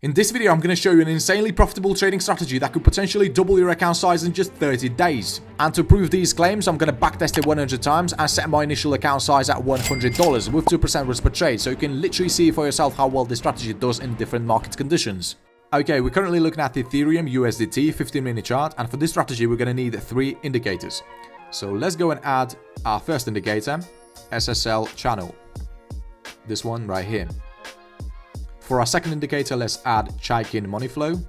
In this video, I'm going to show you an insanely profitable trading strategy that could potentially double your account size in just 30 days. And to prove these claims, I'm going to backtest it 100 times and set my initial account size at $100 with 2% risk per trade, so you can literally see for yourself how well this strategy does in different market conditions. Okay, we're currently looking at the Ethereum USDT 15-minute chart, and for this strategy, we're going to need 3 indicators. So let's go and add our first indicator, SSL channel. This one right here. For our second indicator, let's add Chaikin money flow.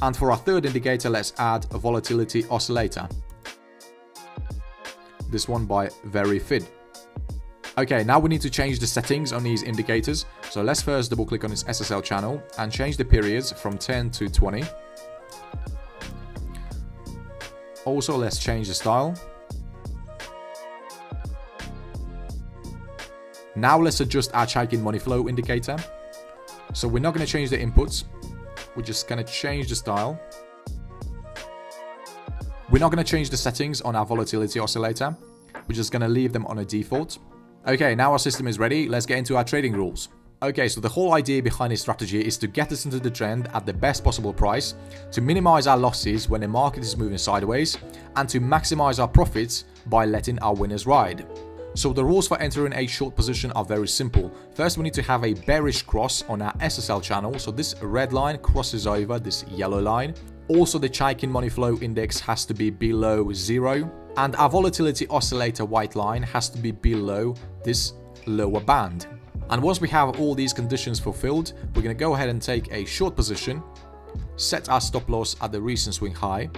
And for our third indicator, let's add a volatility oscillator. This one by VeryFid. Okay, now we need to change the settings on these indicators. So let's first double click on this SSL channel and change the periods from 10 to 20. Also, let's change the style. Now let's adjust our Chaikin money flow indicator. So we're not going to change the inputs. We're just going to change the style. We're not going to change the settings on our volatility oscillator. We're just going to leave them on a default. Okay, now our system is ready. Let's get into our trading rules. Okay, so the whole idea behind this strategy is to get us into the trend at the best possible price, to minimize our losses when the market is moving sideways, and to maximize our profits by letting our winners ride. So the rules for entering a short position are very simple. First, we need to have a bearish cross on our SSL channel. So this red line crosses over this yellow line. Also, the Chaikin money flow index has to be below 0. And our volatility oscillator white line has to be below this lower band. And once we have all these conditions fulfilled, we're going to go ahead and take a short position, set our stop loss at the recent swing high.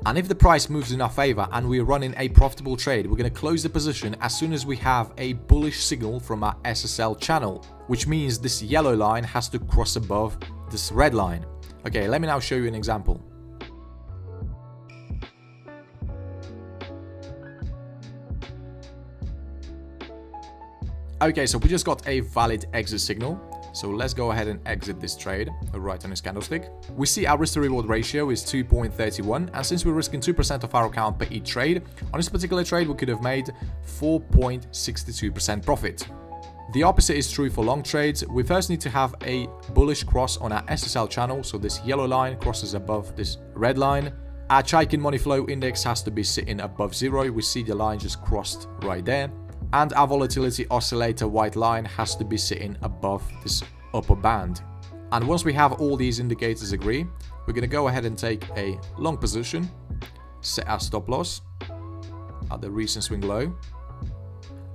And if the price moves in our favor and we're running a profitable trade, we're going to close the position as soon as we have a bullish signal from our SSL channel, which means this yellow line has to cross above this red line. Okay, let me now show you an example. Okay, so we just got a valid exit signal. So let's go ahead and exit this trade right on this candlestick. We see our risk to reward ratio is 2.31, and since we're risking 2% of our account per each trade, on this particular trade we could have made 4.62% profit. The opposite is true for long trades. We first need to have a bullish cross on our SSL channel, so this yellow line crosses above this red line. Our Chaikin money flow index has to be sitting above 0. We see the line just crossed right there. And our volatility oscillator white line has to be sitting above this upper band. And once we have all these indicators agree, we're going to go ahead and take a long position, set our stop loss at the recent swing low.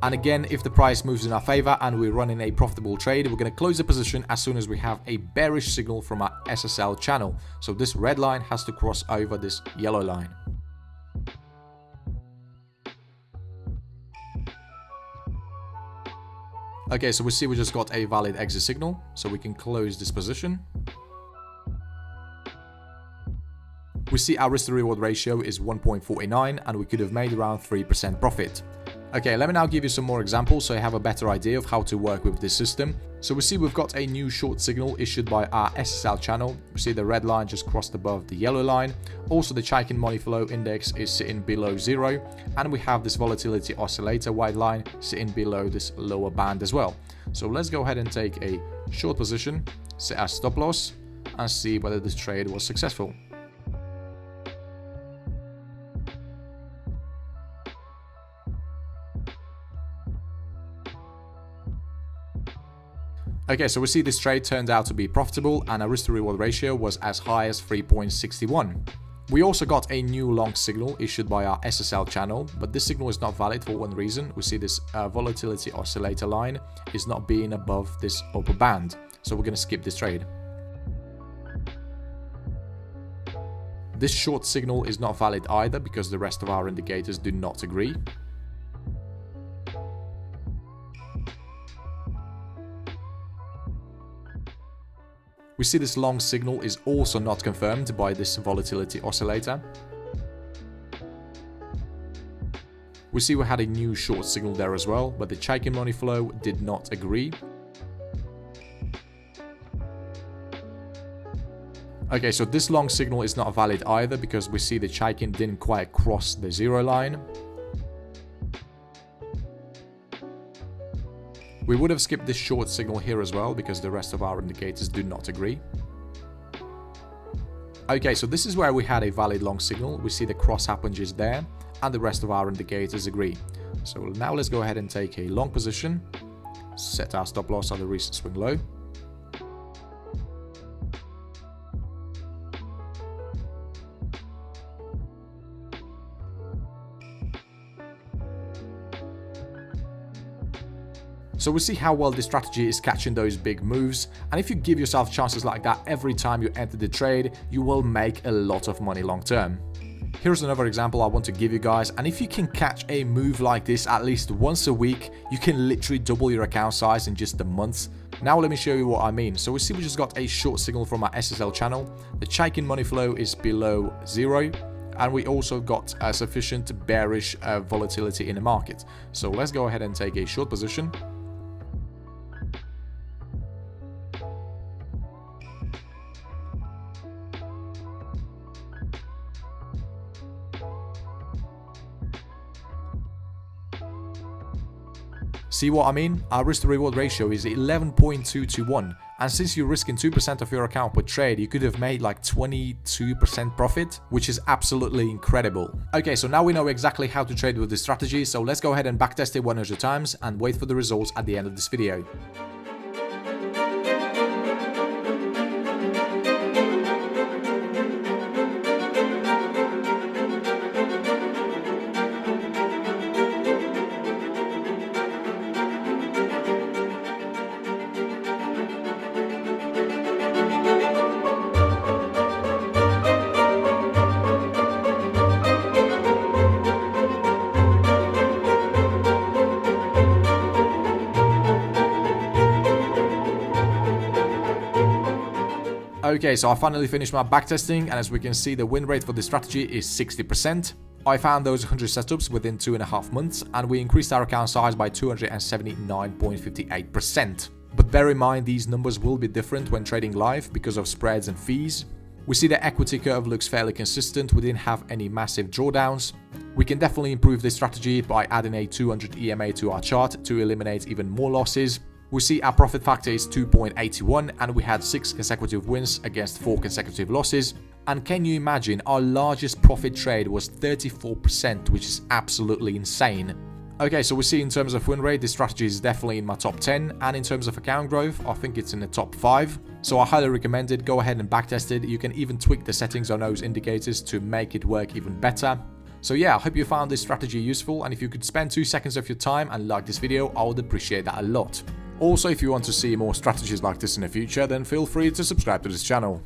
And again, if the price moves in our favor and we're running a profitable trade, we're going to close the position as soon as we have a bearish signal from our SSL channel. So this red line has to cross over this yellow line. Okay, so we see we just got a valid exit signal, so we can close this position. We see our risk to reward ratio is 1.49 and we could have made around 3% profit. Okay, let me now give you some more examples so you have a better idea of how to work with this system. So we see we've got a new short signal issued by our SSL channel. We see the red line just crossed above the yellow line. Also, the Chaikin money flow index is sitting below 0. And we have this volatility oscillator white line sitting below this lower band as well. So let's go ahead and take a short position, set our stop loss, and see whether this trade was successful. Okay, so we see this trade turned out to be profitable and our risk to reward ratio was as high as 3.61. We also got a new long signal issued by our SSL channel, but this signal is not valid for one reason. We see this volatility oscillator line is not being above this upper band, so we're going to skip this trade. This short signal is not valid either because the rest of our indicators do not agree. We see this long signal is also not confirmed by this volatility oscillator. We see we had a new short signal there as well, but the Chaikin money flow did not agree. Okay, so this long signal is not valid either because we see the Chaikin didn't quite cross the 0 line. We would have skipped this short signal here as well because the rest of our indicators do not agree. Okay, so this is where we had a valid long signal. We see the cross happen just there, and the rest of our indicators agree. So now let's go ahead and take a long position, set our stop loss at the recent swing low. So we see how well this strategy is catching those big moves, and if you give yourself chances like that every time you enter the trade, you will make a lot of money long term. Here's another example I want to give you guys, and if you can catch a move like this at least once a week, you can literally double your account size in just a month. Now let me show you what I mean. So we see we just got a short signal from our SSL channel, the check-in money flow is below 0, and we also got sufficient bearish volatility in the market. So let's go ahead and take a short position. See what I mean? Our risk to reward ratio is 11.2 to 1, and since you're risking 2% of your account per trade, you could have made like 22% profit, which is absolutely incredible. Okay, so now we know exactly how to trade with this strategy, so let's go ahead and backtest it 100 times and wait for the results at the end of this video. Okay, so I finally finished my backtesting, and as we can see, the win rate for this strategy is 60%. I found those 100 setups within 2.5 months, and we increased our account size by 279.58%. But bear in mind, these numbers will be different when trading live because of spreads and fees. We see the equity curve looks fairly consistent, we didn't have any massive drawdowns. We can definitely improve this strategy by adding a 200 EMA to our chart to eliminate even more losses. We see our profit factor is 2.81, and we had 6 consecutive wins against 4 consecutive losses. And can you imagine, our largest profit trade was 34%, which is absolutely insane. Okay, so we see in terms of win rate, this strategy is definitely in my top 10, and in terms of account growth, I think it's in the top 5. So I highly recommend it. Go ahead and backtest it. You can even tweak the settings on those indicators to make it work even better. So yeah, I hope you found this strategy useful, and if you could spend 2 seconds of your time and like this video, I would appreciate that a lot. Also, if you want to see more strategies like this in the future, then feel free to subscribe to this channel.